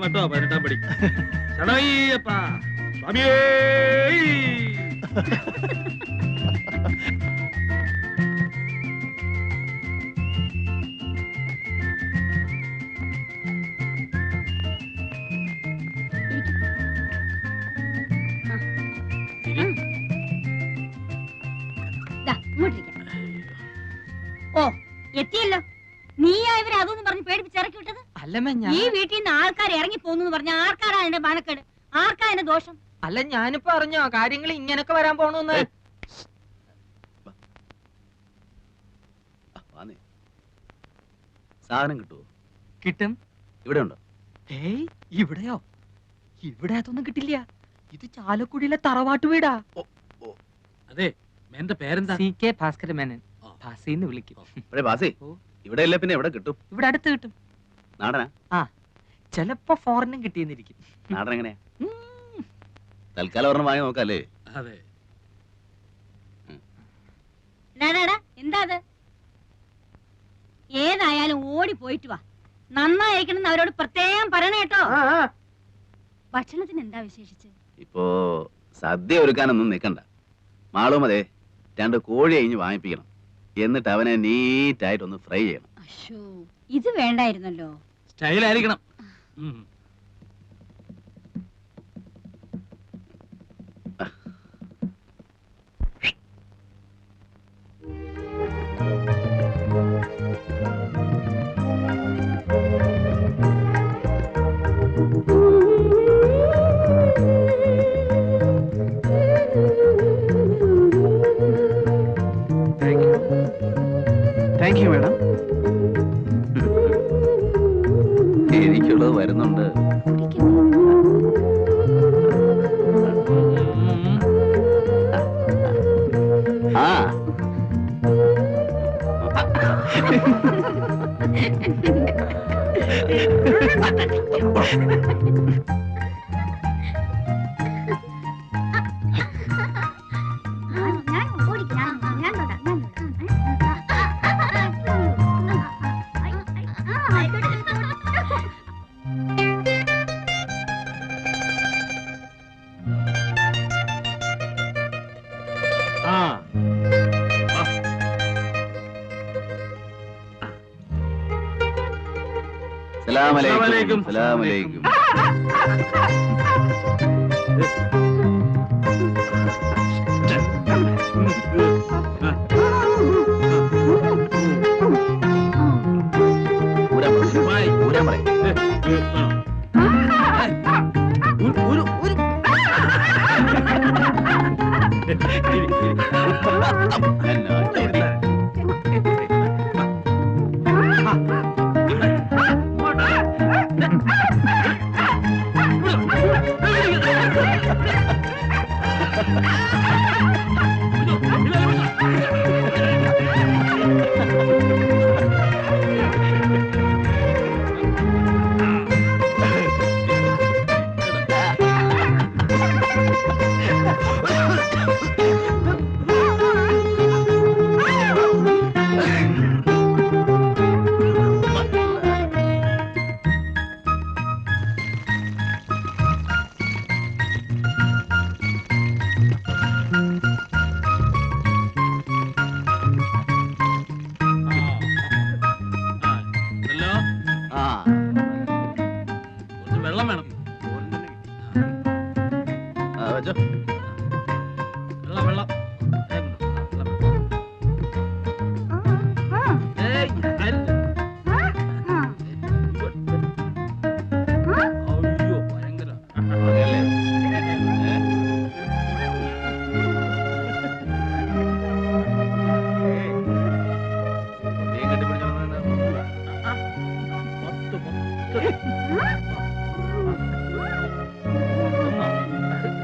Patau 18-ാം പടി. ശരണയ്യപ്പ സ്വാമിയേ. ഓ എത്തിയല്ലോ. നീയാ ഇവരെ അതൊന്നും പറഞ്ഞ് പേടിപ്പിച്ചിറക്കി വിട്ടത്? ഈ വീട്ടിൽ നിന്ന് ആൾക്കാർ ഇറങ്ങി പോന്നു പറഞ്ഞ ആർക്കാരാ എന്റെ മാനക്കേട്? ആർക്കാ എന്റെ ദോഷം? അല്ല ഞാനിപ്പോ അറിഞ്ഞോ കാര്യങ്ങൾ ഇങ്ങനൊക്കെ വരാൻ പോണെന്ന്. സാധനം കിട്ടുമോ? കിട്ടും. ഇവിടെ ഉണ്ടോ? ഏയ് ഇവിടെയോ? ഇവിടെ അതൊന്നും കിട്ടില്ല. ഇത് ചാലക്കുടിയിലെ തറവാട്ട് വീടാ. അതെ, എന്റെ പേരെന്താ? CK ഭാസ്കര മേനൻ. ഭാസിന്ന് വിളിക്കും. ഇവിടെ ഇല്ല പിന്നെ എവിടെ കിട്ടും? ഇവിടെ അടുത്ത് കിട്ടും. നാടനാ? ആ, ചിലപ്പോ ഫോറിനും കിട്ടിയെന്നിരിക്കും. നാടൻ എങ്ങനെയാ? തൽക്കാലം ഒരെണ്ണം വാങ്ങി നോക്കാല്ലേ? അതെ. എന്താ അത്? ഏതായാലും ഓടി പോയിട്ട് വാ. നന്നായിരിക്കണം അവരോട് പ്രത്യേകം പറയണ കേട്ടോ. ഭക്ഷണത്തിന് എന്താ വിശേഷിച്ച്? ഇപ്പോ സദ്യ ഒരുക്കാനൊന്നും നിൽക്കണ്ട. മാളും അതെ 2 കോഴി അഴിഞ്ഞ് വാങ്ങിപ്പിക്കണം. എന്നിട്ട് അവനെ നീറ്റായിട്ടൊന്ന് ഫ്രൈ ചെയ്യണം. ഇത് വേണ്ടായിരുന്നല്ലോ. സ്റ്റൈലായിരിക്കണം. Thank you madam. എനിക്കുള്ളത് വരുന്നുണ്ട്. ആ സലാമലൈക്കും. സലാമലൈക്കും. വെള്ളം വേണം. വെള്ളം വെള്ളം. അയ്യോ ഭയങ്കര.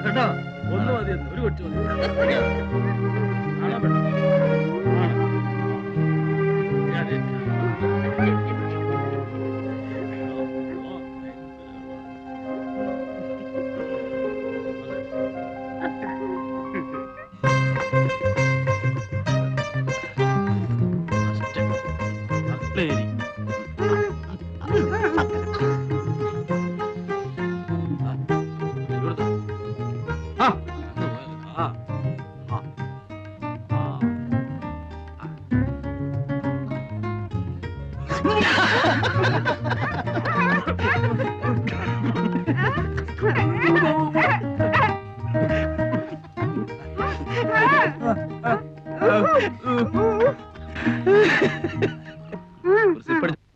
കേട്ടോ, ഒന്ന് മതി, ഒരു കൊച്ചു മതി.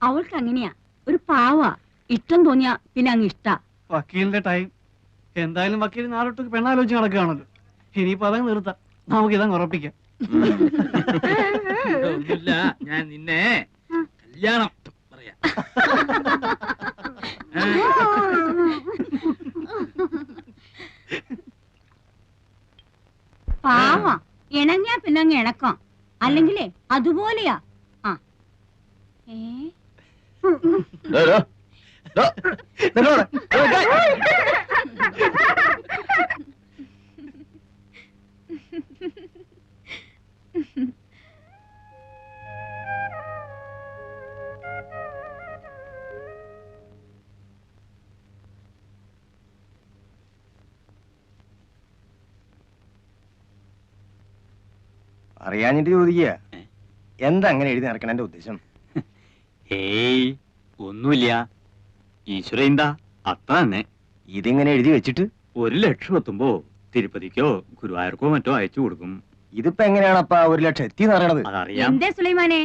അവൾക്ക് അങ്ങനെയാ, ഒരു പാവാ. ഇഷ്ടം തോന്നിയാ പിന്നെ അങ്ങ് ഇഷ്ടാ. വക്കീലിന്റെ ടൈം. എന്തായാലും വക്കീൽ നാളൊട്ട് പെണ്ണാലോചിച്ച് നടക്കുകയാണല്ലോ. ഇനിയിപ്പോ അതങ്ങ് നിർത്താം, നമുക്ക് ഇതങ്ങ് ഉറപ്പിക്കാം. ഒന്നുമില്ല, ഞാൻ നിന്നെ കല്യാണം പറയാം. പാവാ, ഇണങ്ങിയാ പിന്നെ അങ്ങ് ഇണക്കാം. അല്ലെങ്കിലേ അതുപോലെയാ. ആ അറിയാഞ്ഞിട്ട് ചോദിക്കുക, എന്താ അങ്ങനെ എഴുതി നടക്കണ എന്റെ ഉദ്ദേശം? ഏയ് ഒന്നുമില്ല, ഈശ്വര എന്താ അത്ര തന്നെ. ഇതിങ്ങനെ എഴുതി വെച്ചിട്ട് 1,00,000 എത്തുമ്പോ തിരുപ്പതിക്കോ ഗുരുവായൂർക്കോ മറ്റോ അയച്ചു കൊടുക്കും. ഇതിപ്പോ എങ്ങനെയാണപ്പാ 1,00,000 എത്തിന്ന് പറയണത്? അതറിയാം. എന്തേ സുലൈമാനെ?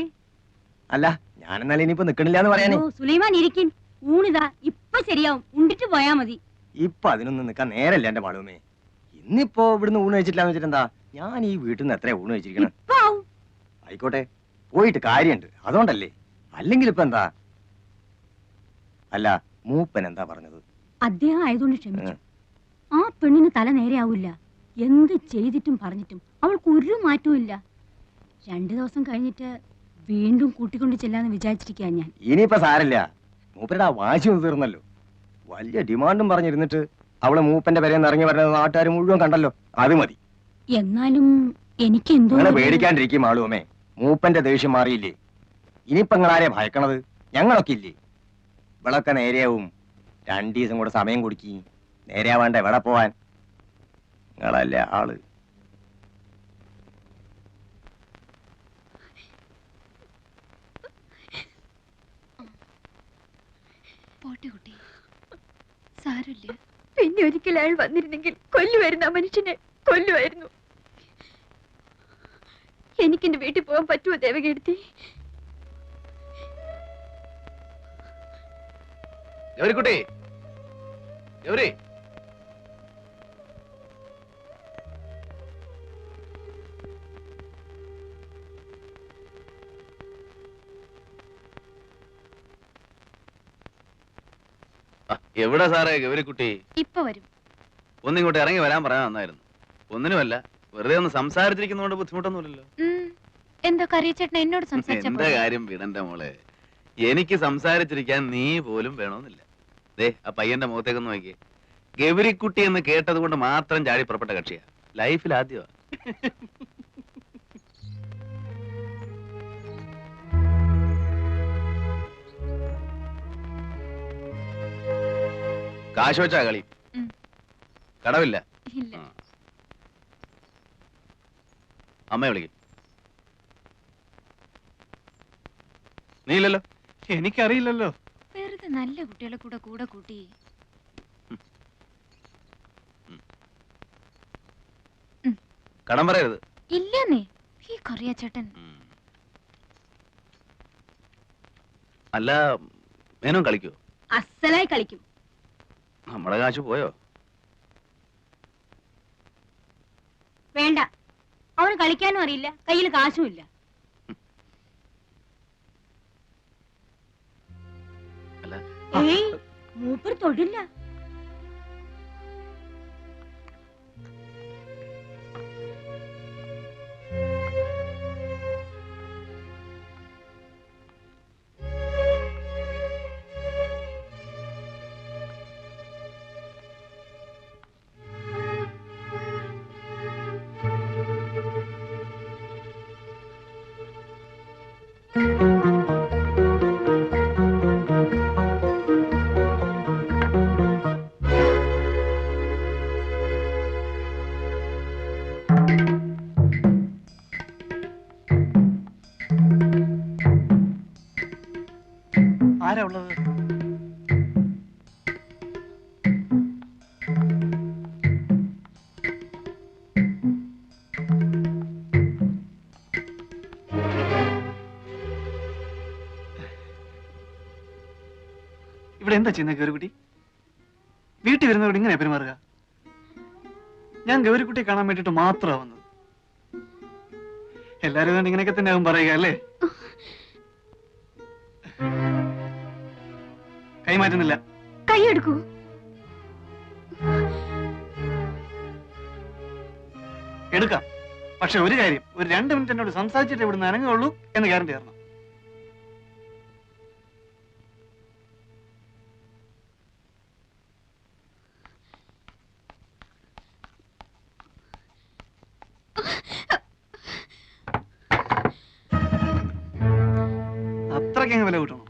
അല്ല, ഞാനെന്നാലും ഇനിയിപ്പോ നിക്കണില്ല എന്ന് പറയാനേ. സുലൈമാൻ ഇരിക്കും, ഊണിതാ ഇപ്പൊ ശരിയാവും, ഉണ്ടിട്ട് പോയാ മതി. ഇപ്പൊ അതിനൊന്നും നിക്കാൻ നേരല്ല എന്റെ മാളുമേ. ഇന്നിപ്പോ ഇവിടുന്ന് ഊണ് കഴിച്ചിട്ടില്ലാന്ന് വെച്ചിട്ടെന്താ, ഞാൻ ഈ വീട്ടിൽ നിന്ന് എത്രയാ ഊണ് കഴിച്ചിരിക്കണം? ആയിക്കോട്ടെ, പോയിട്ട് കാര്യമുണ്ട്, അതുകൊണ്ടല്ലേ. അല്ലെങ്കിൽ ഇപ്പൊ എന്താ? അല്ല, മൂപ്പൻ എന്താ പറഞ്ഞത്? അദ്ദേഹം ആയതുകൊണ്ട് ക്ഷമിച്ചു. ആ പെണ്ണിന് തല നേരെയാവില്ല. എന്ത് ചെയ്തിട്ടും പറഞ്ഞിട്ടും അവൾക്ക് ഒരു മാറ്റവും ഇല്ല. 2 ദിവസം കഴിഞ്ഞിട്ട് വീണ്ടും കൂട്ടിക്കൊണ്ട് ചെല്ലാന്ന് വിചാരിച്ചിരിക്കാ ഞാൻ. ഇനിയിപ്പോ സാരല്ല, മൂപ്പരുടെ ആ വാശി ഒന്ന് തീർന്നല്ലോ. വലിയ ഡിമാൻഡും പറഞ്ഞിരുന്നിട്ട് അവള് മൂപ്പന്റെ പേരെന്ന് ഇറങ്ങി വരുന്നത് നാട്ടുകാർ മുഴുവൻ കണ്ടല്ലോ, അത് മതി. എന്നാലും എനിക്ക് എന്തോ പേടിക്കാണ്ടിരിക്കും ആളുമേ. മൂപ്പന്റെ ദേഷ്യം മാറിയില്ലേ? ഇനിയിപ്പോ നിങ്ങളാരെ ഭയക്കണത്? ഞങ്ങളൊക്കെ ഇല്ലേ? ഇവളൊക്കെ നേരെയാവും. 2 ദിവസം കൂടെ സമയം കൊടുക്കി. നേരെയാവാണ്ട എവിടെ പോവാൻ? നിങ്ങളല്ലേ ആള്. പോട്ടെ കുട്ടി, സാരമില്ല. പിന്നെ ഒരിക്കൽ അയാൾ വന്നിരുന്നെങ്കിൽ കൊല്ലുമായിരുന്നു, ആ മനുഷ്യനെ കൊല്ലുമായിരുന്നു. എനിക്കെന്റെ വീട്ടിൽ പോകാൻ പറ്റുമോ ദേവകീർത്തി? ഗൗരിക്കുട്ടി, ഗൗരി, എവിടെ സാറേ ഗൗരിക്കുട്ടി? ഇപ്പൊ വരും. ഒന്നിങ്ങോട്ട് ഇറങ്ങി വരാൻ പറയാൻ നന്നായിരുന്നു. ഒന്നിനുമല്ല, വെറുതെ ഒന്ന് സംസാരിച്ചിരിക്കുന്നതുകൊണ്ട് ബുദ്ധിമുട്ടൊന്നുമില്ലല്ലോ. എന്താ കറിയച്ചേട്ടൻ എന്നോട് സംസാരിച്ച എന്റെ കാര്യം വിടണ്ട മോളെ. എനിക്ക് സംസാരിച്ചിരിക്കാൻ നീ പോലും വേണമെന്നില്ല. ദേ, ആ പയ്യന്റെ മുഖത്തേക്കൊന്ന് നോക്കിയേ. ഗൗരിക്കുട്ടി എന്ന് കേട്ടത് കൊണ്ട് മാത്രം ചാടി പുറപ്പെട്ട കക്ഷിയാ. ലൈഫിൽ ആദ്യമാ. കാശ് വെച്ചാ കളി? കടവില്ല. അമ്മയെ വിളിക്കും. നീ ഇല്ലല്ലോ? എനിക്കറിയില്ലല്ലോ. വെറുതെ നല്ല കുട്ടികളെ കൂടെ കൂടെ കൂട്ടി. കടം പറയരുത്. ഇല്ലെന്നേ, ഈ കറിയച്ചേട്ടൻ. അല്ല, മേനോൻ കളിക്കോ? അസലായി കളിക്കും. നമ്മുടെ കാശ് പോയോ? വേണ്ട, അവന് കളിക്കാനും അറിയില്ല, കയ്യിൽ കാശും ഇല്ല. ഏയ്, മൂപ്പർ തൊടില്ല. ഉള്ളത്? ഇവിടെ എന്താ ചെയ്യുന്നത് ഗൗരിക്കുട്ടി? വീട്ടിൽ വരുന്നവരോട് ഇങ്ങനെ പെരുമാറുക? ഞാൻ ഗൗരിക്കുട്ടിയെ കാണാൻ വേണ്ടിട്ട് മാത്രമാണ് വന്നത്. എല്ലാരും കണ്ട് ഇങ്ങനെയൊക്കെ തന്നെ ആവും പറയുക അല്ലേ? കൈമാറ്റുന്നില്ല. കൈയെടുക്കൂ. എടുക്കാം. പക്ഷെ ഒരു കാര്യം, ഒരു 2 മിനിറ്റ് എന്നോട് സംസാരിച്ചിട്ട് ഇവിടുന്ന് അനങ്ങുള്ളൂ എന്ന് ഗ്യാരണ്ടി തരണം. അത്രയ്ക്ക് വില കൂട്ടണം.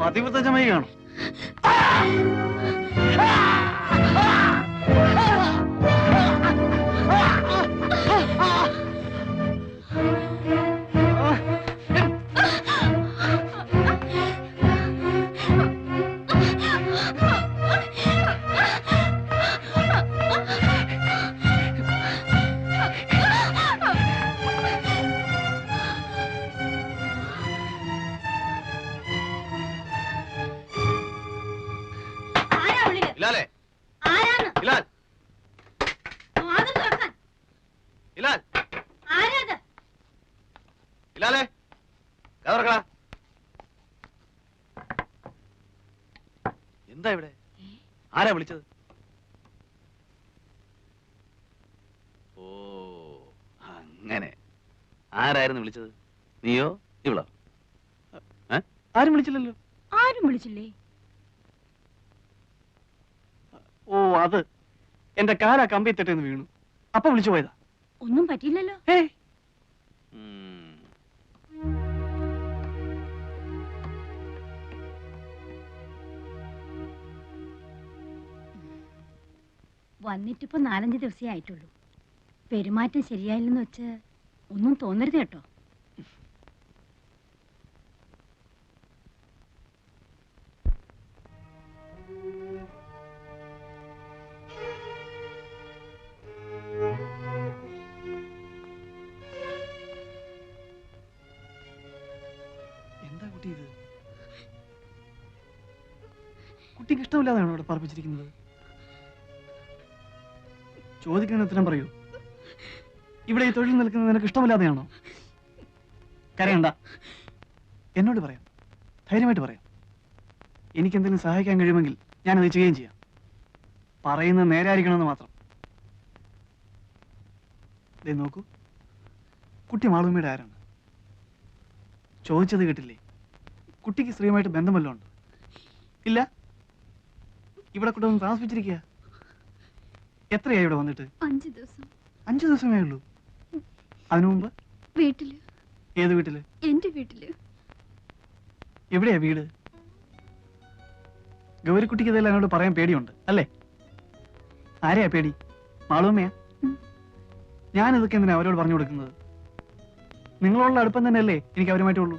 പതിവ്രതമായി കാണും. ബിലാലേ, ബിലാൽ, ബിലാൽ, ബിലാലേ, കതക് തുറക്കടാ. എന്താ ഇവിടെ? ആരാ വിളിച്ചത്? ഓ, അങ്ങനെ. ആരായിരുന്നു വിളിച്ചത്? നീയോ ഇവളോ? ആരും വിളിച്ചില്ലല്ലോ. ആരും വിളിച്ചില്ലേ? ഓ, അത് എന്റെ കാലാ കമ്പി തെറ്റെന്ന് വീണു. അപ്പൊ വിളിച്ചു പോയതാ. ഒന്നും പറ്റിയില്ലല്ലോ. ഏയ്, വന്നിട്ടിപ്പോ 4-5 ദിവസമേ ആയിട്ടുള്ളൂ. പെരുമാറ്റം ശരിയായില്ലെന്ന് വെച്ച് ഒന്നും തോന്നരുത് കേട്ടോ. എന്താ കുട്ടി ഇത്? കുട്ടിക്ക് ഇഷ്ടമില്ലാതെയാണോ ഇവിടെ പറപ്പിച്ചിരിക്കുന്നത്? ചോദിക്കുന്ന ഉത്തരം പറയൂ. ഇവിടെ ഈ തൊഴിൽ നിൽക്കുന്നത് നിനക്ക് ഇഷ്ടമില്ലാതെയാണോ? കരയണ്ട, എന്നോട് പറയാം, ധൈര്യമായിട്ട് പറയാം. എനിക്കെന്തെങ്കിലും സഹായിക്കാൻ കഴിയുമെങ്കിൽ ഞാനത് ചെയ്യുകയും ചെയ്യാം. പറയുന്നത് നേരായിരിക്കണമെന്ന് മാത്രം. ദേ നോക്കൂ, കുട്ടി മാളൂമ്മയുടെ ആരാണ്? ചോദിച്ചത് കേട്ടില്ലേ? കുട്ടിക്ക് സ്ത്രീയുമായിട്ട് ബന്ധം വല്ലതും ഉണ്ട്? ഇല്ല. ഇവിടെ കൂടെ ഒന്ന് താമസിപ്പിച്ചിരിക്കുക. എത്രയായി ഇവിടെ വന്നിട്ട്? 5 ദിവസം. 5 ദിവസമേ ഉള്ളൂ. അതിനു മുമ്പ് വീട്ടില്. ഏത് വീട്ടില്? എന്റെ വീട്ടില്. എവിടെയാ വീട്? ഗൗരിക്കുട്ടിക്ക് ഇതെല്ലാം എന്നോട് പറയാൻ പേടിയുണ്ട് അല്ലേ? ആരെയാ പേടി? മാളൂമ്മയാ? ഞാനിതൊക്കെ എന്തിനാ അവരോട് പറഞ്ഞു കൊടുക്കുന്നത്? നിങ്ങളുള്ള അടുപ്പം തന്നെയല്ലേ എനിക്ക് അവരുമായിട്ടുള്ളൂ.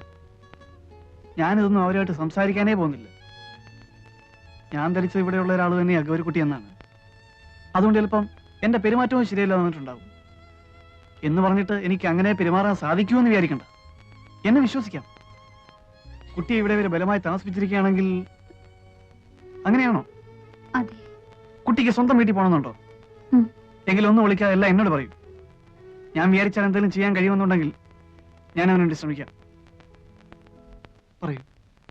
ഞാനിതൊന്നും അവരുമായിട്ട് സംസാരിക്കാനേ പോകുന്നില്ല. ഞാൻ ധരിച്ചത് ഇവിടെയുള്ള ഒരാൾ തന്നെയാ ഗൗരിക്കുട്ടി എന്നാണ്. അതുകൊണ്ട് ചിലപ്പം എന്റെ പെരുമാറ്റവും ശരിയല്ല വന്നിട്ടുണ്ടാവും. എന്ന് പറഞ്ഞിട്ട് എനിക്ക് അങ്ങനെ പെരുമാറാൻ സാധിക്കുമെന്ന് വിചാരിക്കണ്ട. എന്നെ വിശ്വസിക്കാം. കുട്ടിയെ ഇവിടെ വരെ ബലമായി താമസിപ്പിച്ചിരിക്കുകയാണെങ്കിൽ അങ്ങനെയാണോ? അതെ. കുട്ടിക്ക് സ്വന്തം വീട്ടിൽ പോകണമെന്നുണ്ടോ? എങ്കിലും ഒന്ന് വിളിക്കാതെ എല്ലാം എന്നോട് പറയൂ. ഞാൻ വിചാരിച്ചാൽ എന്തെങ്കിലും ചെയ്യാൻ കഴിയുമെന്നുണ്ടെങ്കിൽ ഞാൻ അവന് വേണ്ടി ശ്രമിക്കാം. പറയൂ,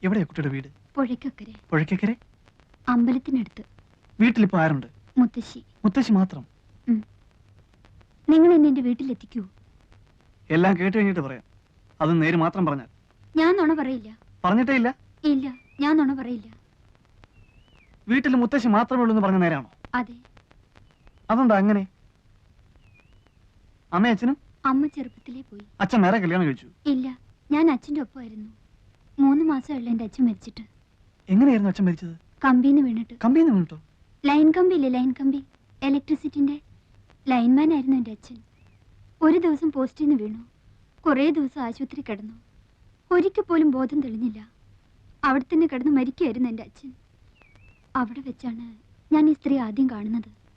എവിടെയാ കുട്ടിയുടെ വീട്? പുഴയ്ക്കക്കരെ, പുഴയ്ക്കക്കരെ? അമ്പലത്തിനടുത്ത്. വീട്ടിലിപ്പോ ആരുണ്ട്? മുത്തശ്ശി. മുത്തശ്ശി മാത്രം? നിങ്ങൾ എന്നെ എന്റെ വീട്ടിലെത്തിക്കൂ. എല്ലാം കേട്ട് കഴിഞ്ഞിട്ട് പറയാം. അത് നേര് മാത്രം പറഞ്ഞാൽ. ഞാൻ നുണ പറയില്ല. പറഞ്ഞിട്ടേ ഇല്ല? ഇല്ല, ഞാൻ നുണ പറയില്ല. വീട്ടിൽ മുത്തശ്ശി മാത്രമേ ഉള്ളൂ എന്ന് പറഞ്ഞ നേരാണോ? അതെ. അതെന്താ അങ്ങനെ? അമ്മ അച്ഛനും? അമ്മ ചെറുപ്പത്തിലേ പോയി. അച്ഛൻ വേറെ കല്യാണം കഴിച്ചു? ഇല്ല, ഞാൻ അച്ഛൻ്റെ ഒപ്പമായിരുന്നു. 3 മാസമുള്ള എന്റെ അച്ഛൻ മരിച്ചിട്ട്. എങ്ങനെയായിരുന്നു അച്ഛൻ മരിച്ചത്? കമ്പിന്ന് വീണിട്ട്. കമ്പിന്ന് വീണിട്ടോ? ലൈൻ കമ്പി ഇല്ലേ, ലൈൻ കമ്പി, ഇലക്ട്രിസിറ്റിന്റെ ലൈൻമാൻ ആയിരുന്നു എൻ്റെ അച്ഛൻ. ഒരു ദിവസം പോസ്റ്റിൽ നിന്ന് വീണു. കുറേ ദിവസം ആശുപത്രി കിടന്നു. ഒരിക്കൽ പോലും ബോധം തെളിഞ്ഞില്ല. അവിടെ തന്നെ കിടന്ന് മരിക്കുകയായിരുന്നു എൻ്റെ അച്ഛൻ. അവിടെ വെച്ചാണ് ഞാൻ ഈ സ്ത്രീ ആദ്യം കാണുന്നത്.